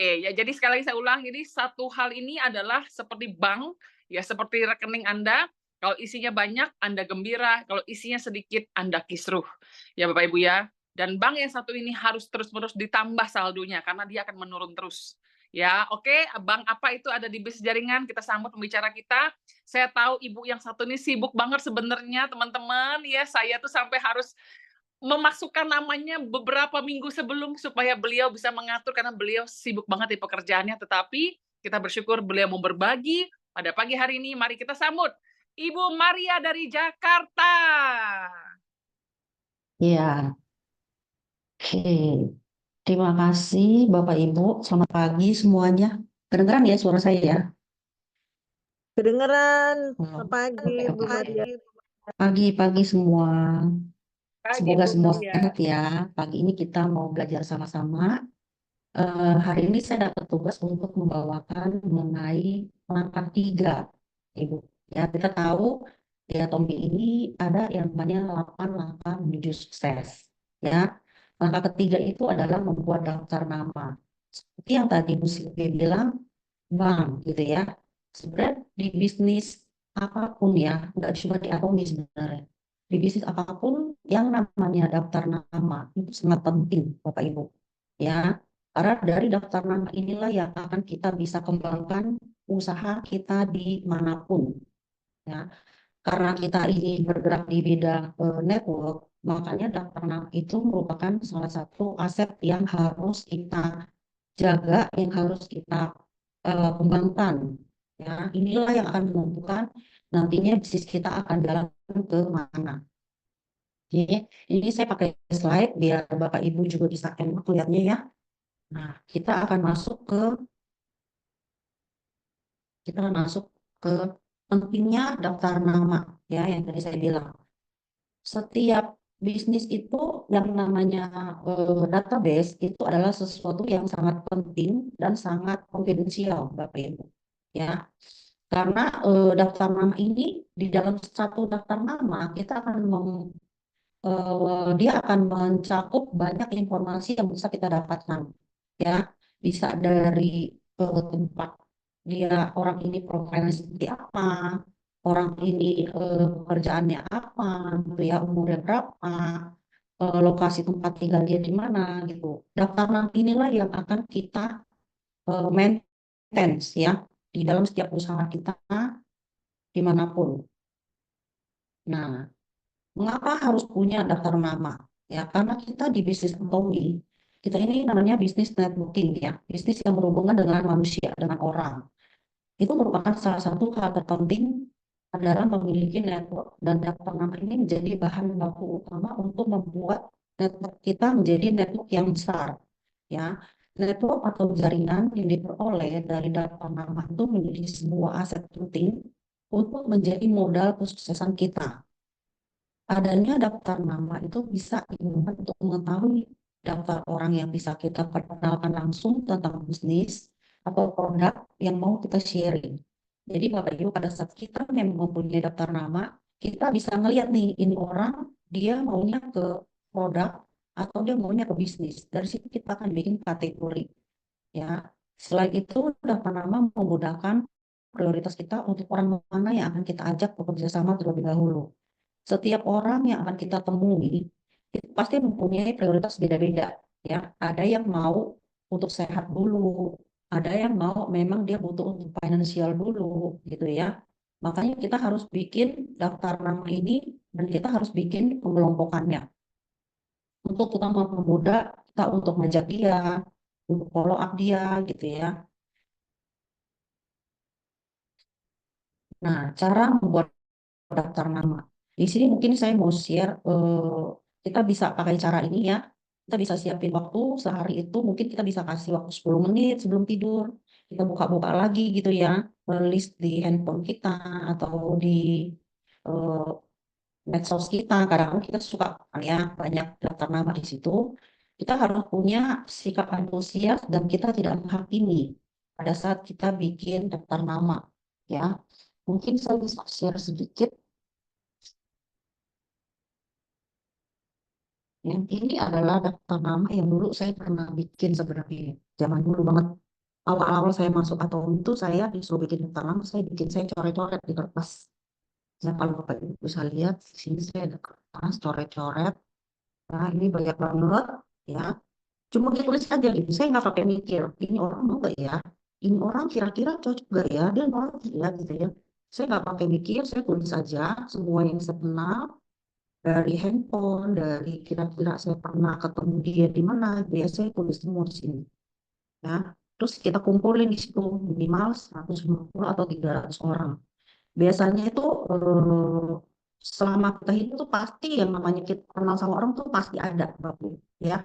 Oke, ya jadi sekali lagi saya ulang, jadi satu hal ini adalah seperti bank, ya seperti rekening Anda, kalau isinya banyak Anda gembira, kalau isinya sedikit Anda kisruh. Ya Bapak Ibu ya. Dan bank yang satu ini harus terus-menerus ditambah saldonya karena dia akan menurun terus. Ya, oke, bank apa itu ada di bisnis jaringan? Kita sambut pembicara kita. Saya tahu Ibu yang satu ini sibuk banget sebenarnya, teman-teman. Ya, saya tuh sampai harus memasukkan namanya beberapa minggu sebelum supaya beliau bisa mengatur karena beliau sibuk banget di pekerjaannya, tetapi kita bersyukur beliau mau berbagi pada pagi hari ini. Mari kita sambut Ibu Maria dari Jakarta. Ya, oke. Terima kasih Bapak Ibu. Selamat pagi semuanya. Kedengeran ya suara saya ya? Kedengeran. Oh, Selamat pagi, oke, Bu oke. Maria. Pagi-pagi semua. Pagi Semoga Bu semua Maria. sehat ya. Pagi ini kita mau belajar sama-sama. Hari ini saya dapat tugas untuk membawakan mengenai langkah 3, Ibu. Ya, kita tahu ya Tommy ini ada yang namanya 8 langkah menuju sukses. Ya, langkah ketiga itu adalah membuat daftar nama. Seperti yang tadi Bu Silvi bilang, bank gitu ya. Sebenarnya di bisnis apapun ya, nggak cuma di Atomi sebenarnya. Di bisnis apapun yang namanya daftar nama itu sangat penting, Bapak Ibu. Ya, karena dari daftar nama inilah yang akan kita bisa kembangkan usaha kita dimanapun. Ya, karena kita ini bergerak di bidang network, makanya daftar nama itu merupakan salah satu aset yang harus kita jaga, yang harus kita kembangkan. Ya, inilah yang akan menentukan nantinya bisnis kita akan jalan ke mana. Jadi, ini saya pakai slide biar Bapak Ibu juga bisa enak lihatnya ya. Nah, kita akan masuk ke pentingnya daftar nama ya yang tadi saya bilang. Setiap bisnis itu yang namanya database itu adalah sesuatu yang sangat penting dan sangat konfidensial, Bapak Ibu. Ya, karena daftar nama ini di dalam satu daftar nama kita akan dia akan mencakup banyak informasi yang bisa kita dapatkan. Ya, bisa dari tempat dia orang ini profilnya seperti apa, orang ini pekerjaannya apa, gitu ya, umurnya berapa, lokasi tempat tinggal dia di mana gitu. Daftar nama inilah yang akan kita maintain ya di dalam setiap usaha kita dimanapun. Nah, mengapa harus punya daftar nama? Ya, karena kita di bisnis Atomi, kita ini namanya bisnis networking ya, bisnis yang berhubungan dengan manusia, dengan orang. Itu merupakan salah satu hal terpenting adalah memiliki network dan daftar nama ini menjadi bahan baku utama untuk membuat network kita menjadi network yang besar. Ya, network atau jaringan yang diperoleh dari daftar nama itu menjadi sebuah aset penting untuk menjadi modal kesuksesan kita. Adanya daftar nama itu bisa digunakan untuk mengetahui daftar orang yang bisa kita perkenalkan langsung tentang bisnis atau produk yang mau kita sharing. Jadi Bapak Ibu pada saat kita memang mempunyai daftar nama, kita bisa ngelihat nih ini orang dia maunya ke produk atau dia maunya ke bisnis. Dari situ kita akan bikin kategori ya. Selain itu daftar nama memudahkan prioritas kita untuk orang mana yang akan kita ajak bekerja sama terlebih dahulu. Setiap orang yang akan kita temui itu pasti mempunyai prioritas beda-beda ya. Ada yang mau untuk sehat dulu, ada yang mau memang dia butuh untuk finansial dulu gitu ya. Makanya kita harus bikin daftar nama ini dan kita harus bikin pengelompokannya untuk kita mempermudah kita untuk ngajak dia, untuk follow up dia gitu ya. Nah, cara membuat daftar nama. Di sini mungkin saya mau share, kita bisa pakai cara ini ya. Kita bisa siapin waktu sehari itu mungkin kita bisa kasih waktu 10 menit sebelum tidur. Kita buka-buka lagi gitu ya, list di handphone kita atau di eh, medsos kita. Kadang kita suka ya banyak daftar nama di situ. Kita harus punya sikap antusias dan kita tidak menghakimi pada saat kita bikin daftar nama ya. Mungkin saya bisa share sedikit. Yang ini adalah daftar nama yang dulu saya pernah bikin sebenarnya zaman dulu banget. awal-awal saya masuk atau itu saya disuruh bikin daftar nama, saya coret-coret di kertas. Nah, kalau Bapak Ibu bisa lihat di sini saya ada kertas coret-coret. Nah, ini banyak banget ya. Cuma ditulis aja gitu. Saya nggak pakai mikir, ini orang mau nggak ya? Ini orang kira-kira cocok nggak ya? Dia mau ya gitu ya. Saya nggak pakai mikir, saya tulis aja semua yang saya kenal dari handphone, dari kira-kira saya pernah ketemu dia di mana, dia saya tulis semua di sini. Ya, terus kita kumpulin di situ minimal 150 atau 300 orang. Biasanya itu selama kita hidup tuh pasti yang namanya kita kenal sama orang tuh pasti ada, Bapak Ibu, ya.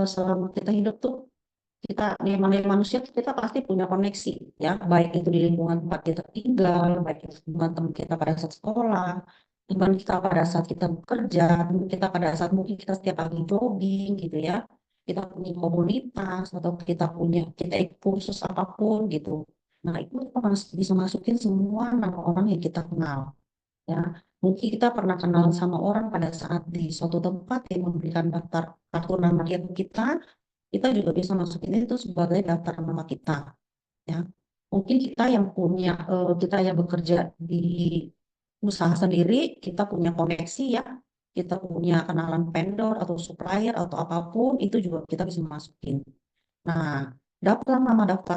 Selama kita hidup tuh kita namanya manusia kita pasti punya koneksi ya, baik itu di lingkungan tempat kita tinggal, baik itu lingkungan teman kita pada saat sekolah, lingkungan kita pada saat kita bekerja, teman kita pada saat mungkin kita setiap pagi jogging gitu ya, kita punya komunitas atau kita ikut kursus apapun gitu. Nah itu kita bisa masukin semua nama orang yang kita kenal ya. Mungkin kita pernah kenal sama orang pada saat di suatu tempat yang memberikan daftar kartu nama dia ke kita juga bisa masukin itu sebagai daftar nama kita ya. Mungkin kita yang bekerja di usaha sendiri, kita punya koneksi ya, kita punya kenalan vendor atau supplier atau apapun itu juga kita bisa masukin. Nah, daftar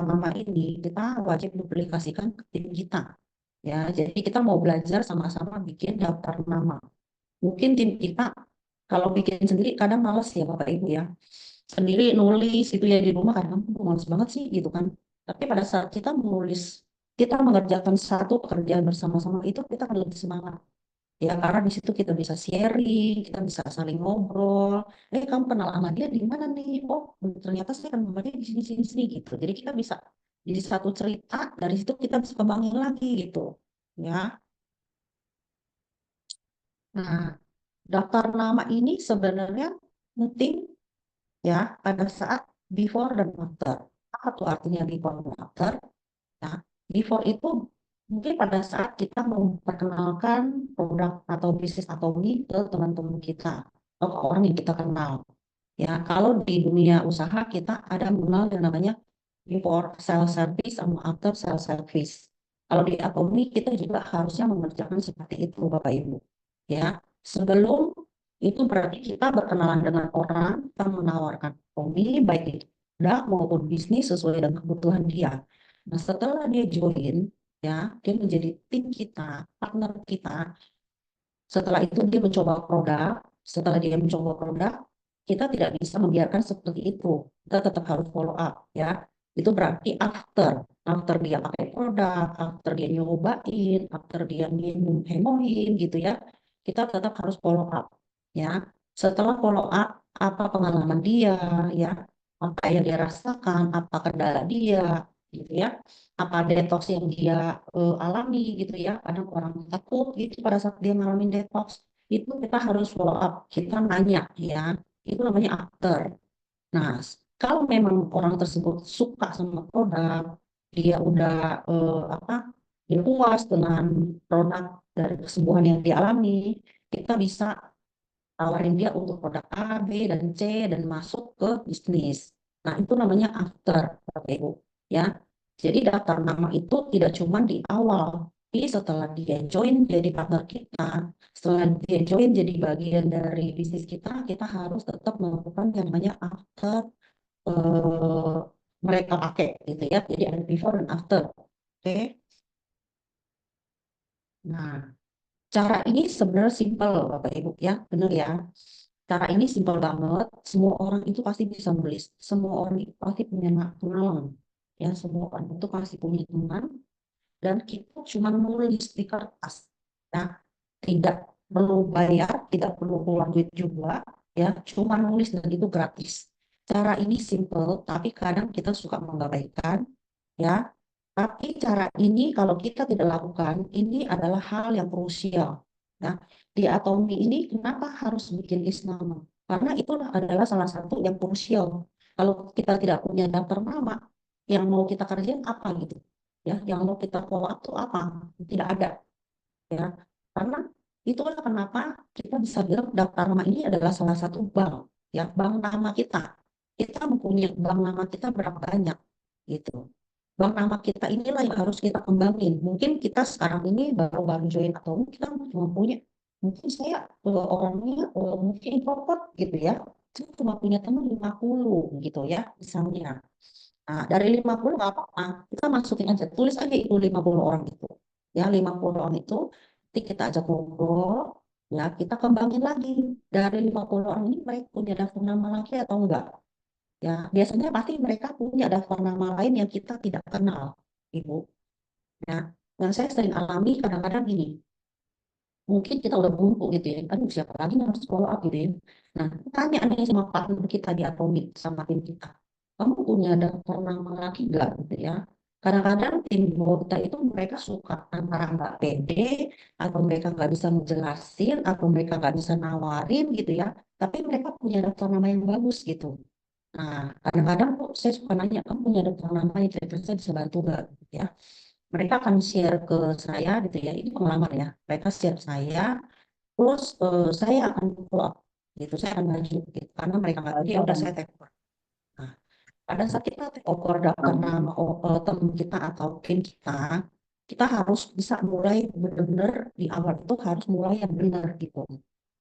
nama ini kita wajib duplikasikan ke tim kita ya. Jadi kita mau belajar sama-sama bikin daftar nama. Mungkin tim kita kalau bikin sendiri kadang males ya Bapak Ibu ya, sendiri nulis itu ya di rumah kadang males banget sih gitu kan. Tapi pada saat kita menulis, kita mengerjakan satu pekerjaan bersama-sama itu kita akan lebih semangat. Ya karena di situ kita bisa sharing, kita bisa saling ngobrol. Kamu kenal sama dia di mana nih? Oh, ternyata saya kenal sama dia di sini sini sini gitu. Jadi kita bisa jadi satu cerita dari situ kita bisa kembangin lagi gitu. Ya. Nah, daftar nama ini sebenarnya penting ya pada saat before dan after. Apa tuh artinya before dan after? Nah, before itu mungkin pada saat kita memperkenalkan produk atau bisnis atau ini ke teman-teman kita atau ke orang yang kita kenal. Ya, kalau di dunia usaha kita ada mengenal yang namanya before sales service sama after sales service. Kalau di Atomi kita juga harusnya mengerjakan seperti itu, Bapak Ibu. Ya, sebelum itu berarti kita berkenalan dengan orang, kita menawarkan Atomi baik itu produk maupun bisnis sesuai dengan kebutuhan dia. Nah, setelah dia join, ya, dia menjadi tim kita, partner kita. Setelah itu dia mencoba produk. Setelah dia mencoba produk, kita tidak bisa membiarkan seperti itu. Kita tetap harus follow up, ya. Itu berarti after dia pakai produk, after dia nyobain, after dia minum hemoin gitu ya. Kita tetap harus follow up, ya. Setelah follow up, apa pengalaman dia, ya, apa yang dia rasakan, apa kendala dia, gitu ya, apa detox yang dia alami gitu ya. Kadang orang takut gitu pada saat dia ngalamin detox, itu kita harus follow up, kita nanya ya, itu namanya after. Nah, kalau memang orang tersebut suka sama produk, dia udah apa, dia puas dengan produk dari kesembuhan yang dialami, kita bisa tawarin dia untuk produk A, B, dan C, dan masuk ke bisnis. Nah, itu namanya after, Bapak Ibu. Ya, jadi daftar nama itu tidak cuma di awal, tapi setelah dia join jadi partner kita, setelah dia join jadi bagian dari bisnis kita harus tetap melakukan yang namanya after eh, mereka pakai gitu ya. Jadi ada before dan after. Oke. Nah, cara ini sebenarnya simpel Bapak Ibu ya, benar ya. Cara ini simpel banget, semua orang itu pasti bisa nulis. Semua orang itu pasti punya teman. Ya, semua orang itu pasti punya teman dan kita cuma nulis di kertas. Ya, tidak perlu bayar, tidak perlu keluar duit juga, ya, cuma nulis dan itu gratis. Cara ini simple, tapi kadang kita suka mengabaikan, ya. Tapi cara ini kalau kita tidak lakukan, ini adalah hal yang krusial. Ya. Di Atomi ini kenapa harus bikin list nama? Karena itu adalah salah satu yang krusial. Kalau kita tidak punya daftar nama, yang mau kita kerjain apa gitu? Ya, yang mau kita follow up itu apa? Tidak ada. Ya, karena itulah kenapa kita bisa bilang daftar nama ini adalah salah satu bank, ya, bank nama kita. kita mempunyai bank nama kita berapa banyak gitu. Bank nama kita inilah yang harus kita kembangin. Mungkin kita sekarang ini baru-baru join atau kita cuma punya, mungkin saya orangnya mungkin introvert gitu ya. Saya cuma punya teman 50 gitu ya misalnya. Nah, dari 50 nggak apa-apa, kita masukin aja, tulis aja itu 50 orang itu. Ya, 50 orang itu, nanti kita ajak ngobrol, ya kita kembangin lagi. Dari 50 orang ini mereka punya daftar nama lagi atau enggak? Ya, biasanya pasti mereka punya daftar nama lain yang kita tidak kenal, Ibu. Ya, yang saya sering alami kadang-kadang gini, mungkin kita udah buntu gitu ya, aduh siapa lagi yang harus follow up gitu ya. Nah, tanya nih sama partner kita di Atomic, sama tim kita, kamu punya daftar nama lagi nggak gitu ya. Kadang-kadang tim di bawah kita itu mereka suka antara nggak pede, atau mereka nggak bisa menjelasin, atau mereka nggak bisa nawarin gitu ya, tapi mereka punya daftar nama yang bagus gitu. Nah, kadang-kadang kok saya suka nanya, kamu punya daftar nama yang kira-kira saya bisa bantu nggak gitu ya. Mereka akan share ke saya gitu ya, ini pengalaman ya. Mereka share ke saya, terus saya akan follow up gitu, saya akan maju gitu. Karena mereka nggak lagi, ya udah saya take over. Nah, pada saat kita take over daftar nama teman kita atau tim kita, kita harus bisa mulai benar-benar di awal itu harus mulai yang benar gitu.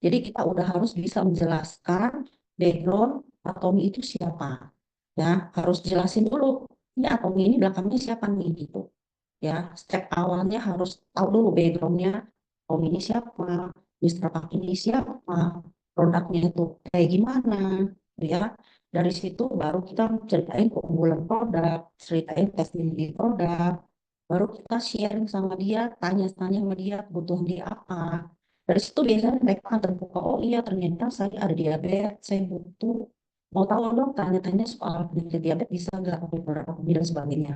Jadi kita udah harus bisa menjelaskan background Atomi itu siapa. Ya, harus jelasin dulu. Ini Atomi ini belakangnya siapa nih gitu. Ya, step awalnya harus tahu dulu backgroundnya. Atomi ini siapa, Mr. Pak ini siapa, produknya itu kayak gimana, gitu ya. Dari situ baru kita ceritain keunggulan produk, ceritain testimoni produk, baru kita sharing sama dia, tanya-tanya sama dia kebutuhan dia apa. Dari situ biasanya mereka akan terbuka, oh iya ternyata saya ada diabetes, saya butuh, mau tahu dong tanya-tanya soal penyakit diabetes bisa nggak, apa produk apa dan sebagainya.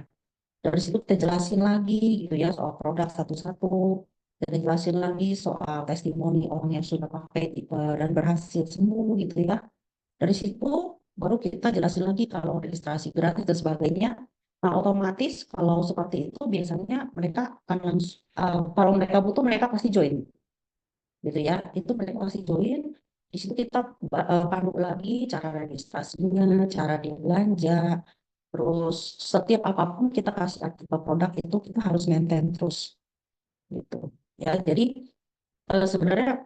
Dari situ kita jelasin lagi gitu ya soal produk satu-satu. Kita jelasin lagi soal testimoni orang yang sudah pakai dan berhasil sembuh gitu ya. Dari situ baru kita jelasin lagi kalau registrasi gratis dan sebagainya. Nah, otomatis kalau seperti itu biasanya mereka akan langsung, kalau mereka butuh mereka pasti join gitu ya. Itu mereka pasti join. Di situ kita pandu lagi cara registrasinya, cara dia belanja, terus setiap apapun kita kasih aktif produk itu kita harus maintain terus gitu. Ya, jadi sebenarnya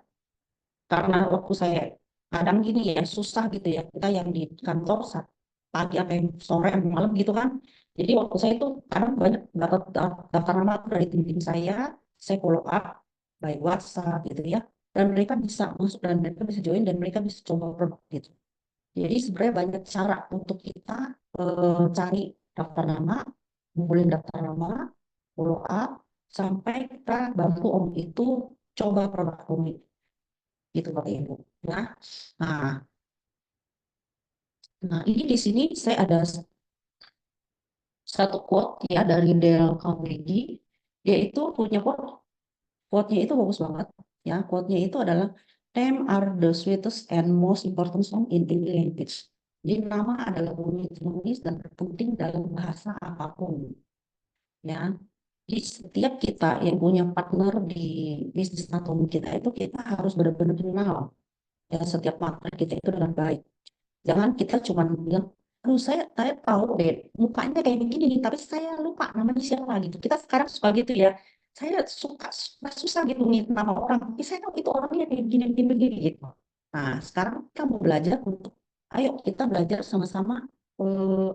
karena waktu saya kadang gini ya susah gitu ya kita yang di kantor pagi apa yang sore apa malam gitu kan. Jadi waktu saya itu kadang banyak dapat daftar nama dari tim-tim saya follow up by WhatsApp gitu ya. Dan mereka bisa masuk dan mereka bisa join dan mereka bisa coba produk gitu. Jadi sebenarnya banyak cara untuk kita cari daftar nama, ngumpulin daftar nama, follow up, sampai kita bantu om itu coba produk om itu, gitu Bapak Ibu. Ya. Nah, nah ini di sini saya ada satu quote ya dari Dale Carnegie. Dia itu punya quote-nya itu bagus banget. Ya, quote-nya itu adalah name are the sweetest and most important song in any language. Jadi nama adalah bunyi manis dan terpenting dalam bahasa apapun. Ya, jadi setiap kita yang punya partner di bisnis atau kita itu kita harus benar-benar kenal ya setiap partner kita itu dengan baik. Jangan kita cuma bilang, aduh saya tahu deh mukanya kayak begini nih, tapi saya lupa namanya siapa gitu. Kita sekarang suka gitu ya. Saya susah gitu nih nama orang, tapi saya tahu itu orangnya kayak begini begini begini gitu. Nah, sekarang kita mau belajar untuk, ayo kita belajar sama-sama eh,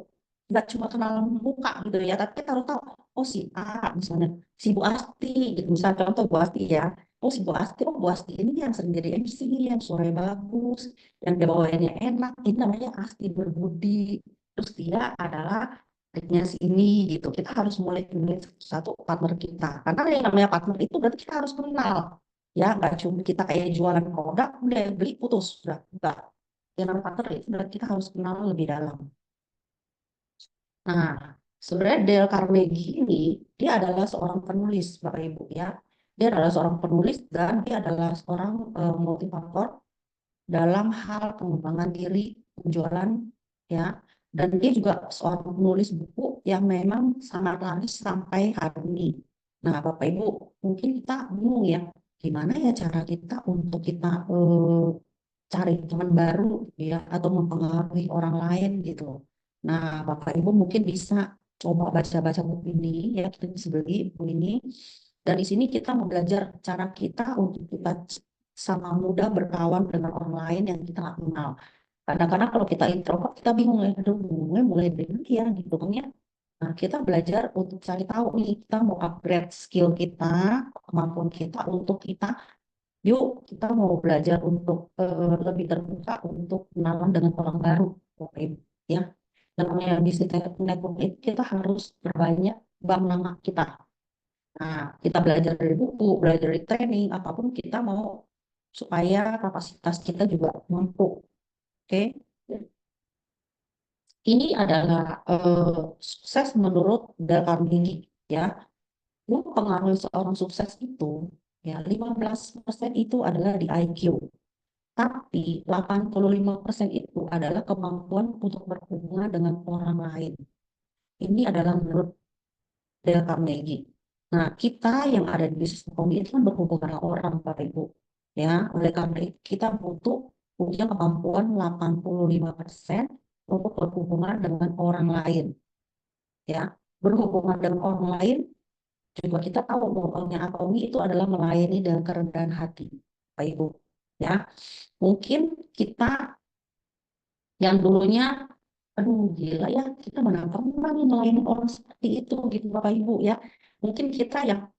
nggak cuma kenal muka gitu ya, tapi kita harus tahu, oh si A misalnya, si Bu Asti gitu, misalnya contoh Bu Asti ya, oh si Bu Asti, oh Bu Asti ini yang sering jadi MC, yang suaranya bagus, yang dia bawaannya enak, ini namanya Asti Berbudi, terus dia adalah adiknya si ini gitu. Kita harus mulai kenalin satu partner kita, karena yang namanya partner itu berarti kita harus kenal, ya nggak cuma kita kayak jualan produk udah beli putus, udah enggak. Yang namanya partner itu berarti kita harus kenal lebih dalam. Nah, sebenarnya Dale Carnegie ini dia adalah seorang penulis, Bapak Ibu ya. Dia adalah seorang penulis dan dia adalah seorang motivator dalam hal pengembangan diri, penjualan ya. Dan dia juga seorang penulis buku yang memang sangat laris sampai hari ini. Nah, Bapak Ibu, mungkin kita bingung ya, gimana ya cara kita untuk kita cari teman baru ya atau mempengaruhi orang lain gitu. Nah, Bapak Ibu mungkin bisa coba baca-baca buku ini ya, kita bisa beli buku ini. Dan di sini kita mau belajar cara kita untuk kita sama mudah berkawan dengan orang lain yang kita nggak kenal. Kadang-kadang kalau kita introvert, kita bingung ya, aduh, mulai dari mana ya gitu kan ya. Nah, kita belajar untuk cari tahu nih, kita mau upgrade skill kita, kemampuan kita untuk kita, yuk kita mau belajar untuk lebih terbuka untuk kenalan dengan orang baru, Bapak Ibu, ya. Dan namanya bisnis network itu kita harus berbanyak bank nama kita. Nah, kita belajar dari buku, belajar dari training, apapun kita mau supaya kapasitas kita juga mampu, oke? Ini adalah sukses menurut Dale Carnegie, ya. Mempengaruhi seorang sukses itu, ya 15% itu adalah di IQ, tapi 85% itu adalah kemampuan untuk berhubungan dengan orang lain. Ini adalah menurut Dale Carnegie. Nah, kita yang ada di bisnis ekonomi itu kan berhubungan dengan orang, Bapak Ibu. Ya, oleh karena itu kita butuh punya kemampuan 85% untuk berhubungan dengan orang lain. Ya, berhubungan dengan orang lain juga kita tahu bahwa Atomi itu adalah melayani dengan kerendahan hati, Pak Ibu. Ya, mungkin kita yang dulunya, aduh gila ya, kita mana pernah nih melayani orang seperti itu gitu Bapak Ibu ya. Mungkin kita yang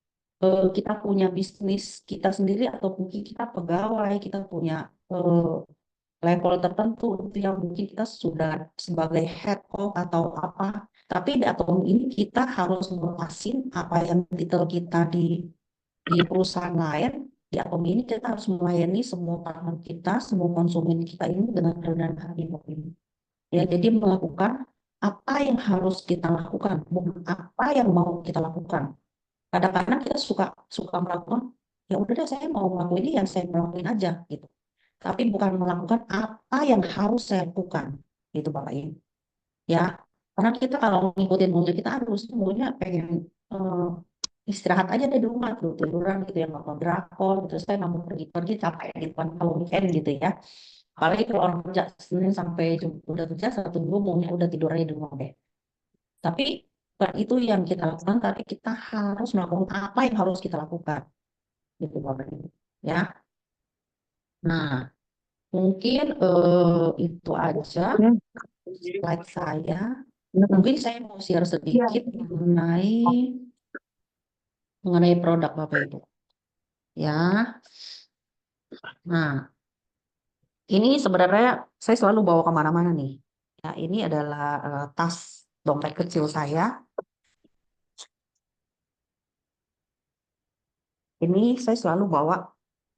kita punya bisnis kita sendiri atau mungkin kita pegawai, kita punya eh, level tertentu itu yang mungkin kita sudah sebagai head of atau apa. Tapi di Atom ini kita harus melepasin apa yang titel kita di perusahaan lain. Di Atom ini kita harus melayani semua partner kita, semua konsumen kita ini dengan kerendahan hati Bapak Ibu. Ya, jadi melakukan apa yang harus kita lakukan, bukan apa yang mau kita lakukan. Kadang-kadang kita suka suka melakukan, ya udah deh saya mau melakukan ini yang saya melakukan aja gitu. Tapi bukan melakukan apa yang harus saya lakukan, gitu Bapak Ibu. Ya, karena kita kalau ngikutin maunya kita harus maunya pengen istirahat aja deh di rumah tuh tiduran gitu ya nonton drakor gitu. Saya nggak mau pergi-pergi capek gitu kan kalau weekend gitu ya. Apalagi kalau orang kerja Senin sampai udah kerja satu minggu maunya udah tidur aja di rumah deh. Tapi bukan itu yang kita lakukan, tapi kita harus melakukan apa yang harus kita lakukan, gitu Bapak Ibu. Ya, nah mungkin itu aja slide saya. Mungkin saya mau share sedikit mengenai produk Bapak Ibu. Ya, nah ini sebenarnya saya selalu bawa kemana-mana nih. Ya, ini adalah tas dompet kecil saya. Ini saya selalu bawa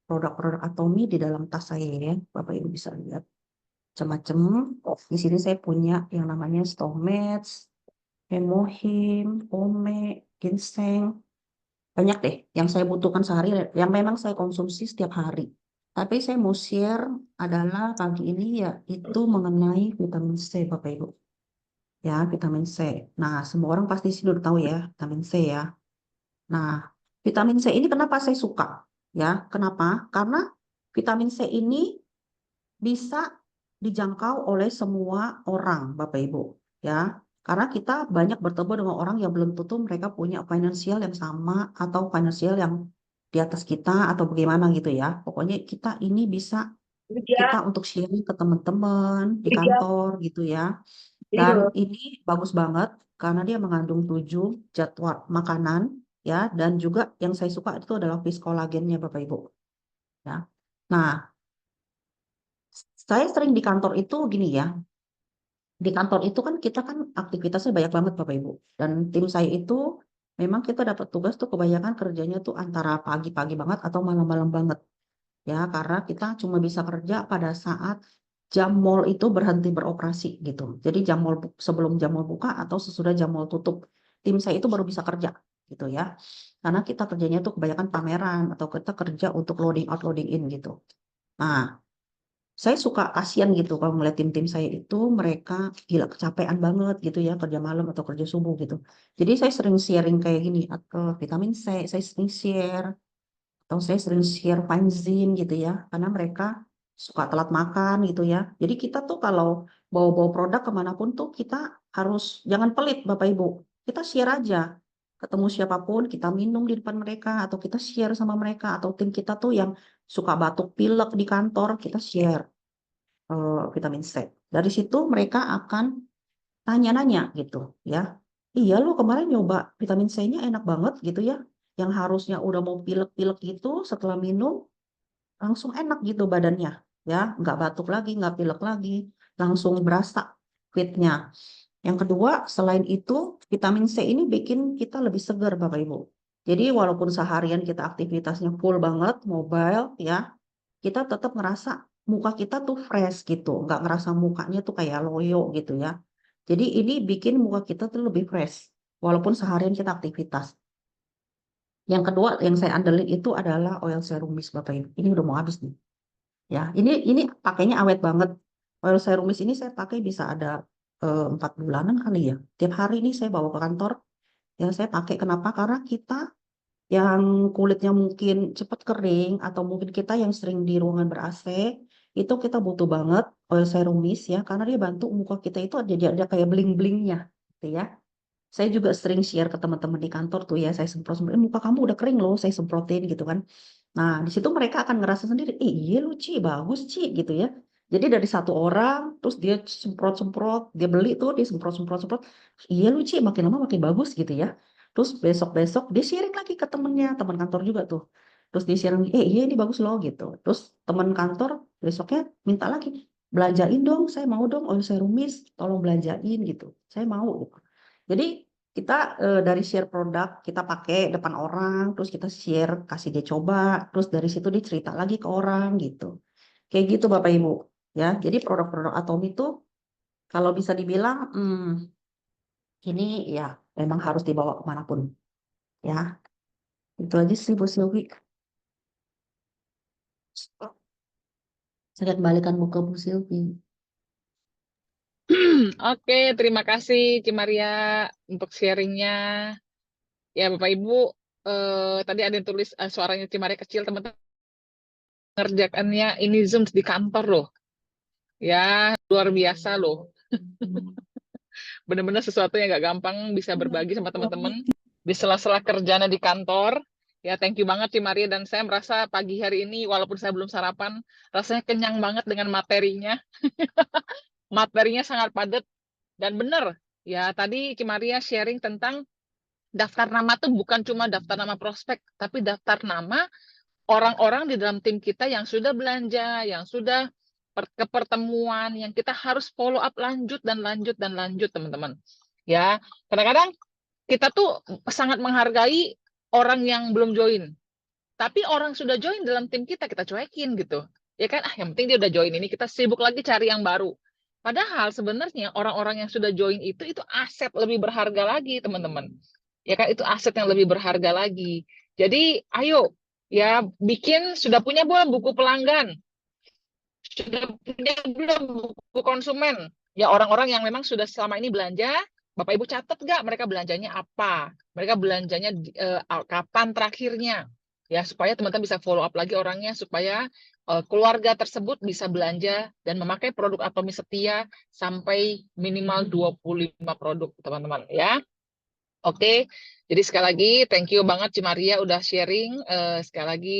produk-produk Atomi di dalam tas saya ya. Bapak Ibu bisa lihat macam-macam. Di sini saya punya yang namanya Stomats, Hemohim, Ome, Ginseng. Banyak deh yang saya butuhkan sehari, yang memang saya konsumsi setiap hari. Tapi saya mau share adalah pagi ini ya itu mengenai vitamin C Bapak Ibu. Ya, vitamin C. Nah, semua orang pasti sudah tahu ya vitamin C ya. Nah, vitamin C ini kenapa saya suka? Ya, kenapa? Karena vitamin C ini bisa dijangkau oleh semua orang, Bapak Ibu. Ya, karena kita banyak bertemu dengan orang yang belum tentu mereka punya finansial yang sama atau finansial yang di atas kita atau bagaimana gitu ya. Pokoknya kita ini bisa kita untuk sharing ke teman-teman di kantor gitu ya. Dan ini bagus banget karena dia mengandung 7 jadwal makanan ya dan juga yang saya suka itu adalah fish kolagennya Bapak Ibu. Ya. Nah, saya sering di kantor itu gini ya. Di kantor itu kan kita kan aktivitasnya banyak banget Bapak Ibu. Dan tim saya itu memang kita dapat tugas tuh kebanyakan kerjanya tuh antara pagi-pagi banget atau malam-malam banget. Ya, karena kita cuma bisa kerja pada saat jam mall itu berhenti beroperasi gitu. Jadi jam mall sebelum jam mall buka atau sesudah jam mall tutup, tim saya itu baru bisa kerja gitu ya. Karena kita kerjanya tuh kebanyakan pameran atau kita kerja untuk loading out, loading in gitu. Nah, saya suka kasihan gitu kalau ngeliat tim-tim saya itu mereka gila kecapean banget gitu ya kerja malam atau kerja subuh gitu. Jadi saya sering sharing kayak gini atau vitamin C, saya sering share atau saya sering share fanzine gitu ya karena mereka suka telat makan gitu ya. Jadi kita tuh kalau bawa-bawa produk kemanapun tuh kita harus jangan pelit Bapak Ibu. Kita share aja. Ketemu siapapun kita minum di depan mereka atau kita share sama mereka atau tim kita tuh yang suka batuk pilek di kantor kita share vitamin C. Dari situ mereka akan tanya-nanya gitu ya. Iya lu kemarin nyoba vitamin C-nya enak banget gitu ya. Yang harusnya udah mau pilek-pilek gitu setelah minum langsung enak gitu badannya ya, nggak batuk lagi, nggak pilek lagi, langsung berasa fitnya. Yang kedua, selain itu vitamin C ini bikin kita lebih segar Bapak Ibu. Jadi walaupun seharian kita aktivitasnya full banget, mobile ya, kita tetap ngerasa muka kita tuh fresh gitu, nggak ngerasa mukanya tuh kayak loyo gitu ya. Jadi ini bikin muka kita tuh lebih fresh, walaupun seharian kita aktivitas. Yang kedua yang saya andelin itu adalah oil serum mist Bapak Ibu. Ini udah mau habis nih. Ya, ini pakainya awet banget. Oil serum mist ini saya pakai bisa ada 4 bulanan kali ya. Tiap hari ini saya bawa ke kantor. Ya, saya pakai kenapa? Karena kita yang kulitnya mungkin cepat kering atau mungkin kita yang sering di ruangan ber-AC itu kita butuh banget oil serum mist ya karena dia bantu muka kita itu ada kayak bling-blingnya gitu ya. Saya juga sering share ke teman-teman di kantor tuh ya, saya semprot-semprot, muka kamu udah kering loh, saya semprotin gitu kan. Nah, di situ mereka akan ngerasa sendiri, iya lu Ci, bagus Ci gitu ya. Jadi dari satu orang, terus dia semprot-semprot, dia beli tuh, dia semprot-semprot-semprot, iya lu Ci, makin lama makin bagus gitu ya. Terus besok-besok dia sharing lagi ke temennya, teman kantor juga tuh. Terus dia sharing, iya ini bagus loh gitu. Terus teman kantor besoknya minta lagi, belanjain dong, saya mau dong oil serum mist, tolong belanjain gitu. Saya mau gitu. Jadi kita dari share produk kita pakai depan orang, terus kita share kasih dia coba, terus dari situ dia cerita lagi ke orang gitu. Kayak gitu Bapak Ibu. Ya, jadi produk-produk Atomi itu kalau bisa dibilang ini ya memang harus dibawa kemanapun. Ya, itu aja sih Bu Silvi. Saya kembalikan buku Bu Silvi. Oke, terima kasih Cimaria untuk sharingnya. Ya Bapak Ibu, tadi ada yang tulis suaranya Cimaria kecil, teman-teman ngerjakannya ini Zoom di kantor loh. Ya, luar biasa loh. Benar-benar sesuatu yang gak gampang bisa berbagi sama teman-teman di sela-sela kerjanya di kantor. Ya, thank you banget Cimaria dan saya merasa pagi hari ini walaupun saya belum sarapan, rasanya kenyang banget dengan materinya. Materinya sangat padat dan benar. Ya, tadi Cimaria sharing tentang daftar nama tuh bukan cuma daftar nama prospek, tapi daftar nama orang-orang di dalam tim kita yang sudah belanja, yang sudah ke pertemuan, yang kita harus follow up lanjut dan lanjut dan lanjut, teman-teman. Ya, kadang-kadang kita tuh sangat menghargai orang yang belum join. Tapi orang sudah join dalam tim kita cuekin gitu. Ya kan, yang penting dia udah join ini, kita sibuk lagi cari yang baru. Padahal sebenarnya orang-orang yang sudah join itu aset lebih berharga lagi, teman-teman. Ya kan, itu aset yang lebih berharga lagi. Jadi, ayo, ya bikin, sudah punya belum buku pelanggan? Sudah punya belum buku konsumen? Ya orang-orang yang memang sudah selama ini belanja, Bapak Ibu catat nggak mereka belanjanya apa? Mereka belanjanya kapan terakhirnya? Ya supaya teman-teman bisa follow up lagi orangnya supaya keluarga tersebut bisa belanja dan memakai produk Atomi setia sampai minimal 25 produk, teman-teman ya. Oke. Jadi sekali lagi thank you banget Cimaria udah sharing sekali lagi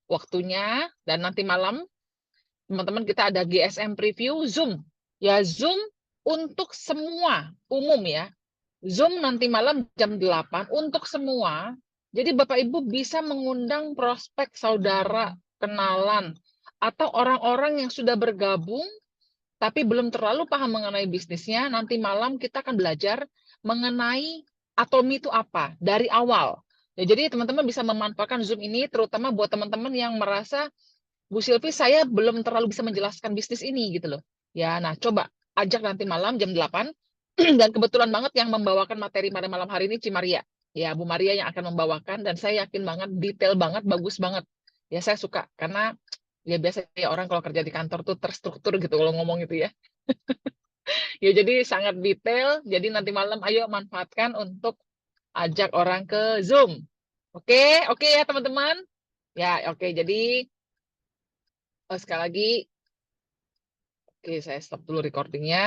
waktunya dan nanti malam teman-teman kita ada GSM preview Zoom. Ya Zoom untuk semua umum ya. Zoom nanti malam jam 8 untuk semua. Jadi Bapak Ibu bisa mengundang prospek, saudara, kenalan, atau orang-orang yang sudah bergabung tapi belum terlalu paham mengenai bisnisnya. Nanti malam kita akan belajar mengenai Atomi itu apa dari awal. Ya, jadi teman-teman bisa memanfaatkan Zoom ini terutama buat teman-teman yang merasa Bu Silvi, saya belum terlalu bisa menjelaskan bisnis ini gitu loh. Ya, nah coba ajak nanti malam jam 8 dan kebetulan banget yang membawakan materi pada malam hari ini Cimaria. Ya, Bu Maria yang akan membawakan dan saya yakin banget detail banget, bagus banget. Ya, saya suka karena ya biasanya orang kalau kerja di kantor tuh terstruktur gitu kalau ngomong itu ya. Ya, jadi sangat detail. Jadi nanti malam ayo manfaatkan untuk ajak orang ke Zoom. Oke, oke ya teman-teman. Ya, oke. Jadi Sekali lagi, oke, saya stop dulu recordingnya.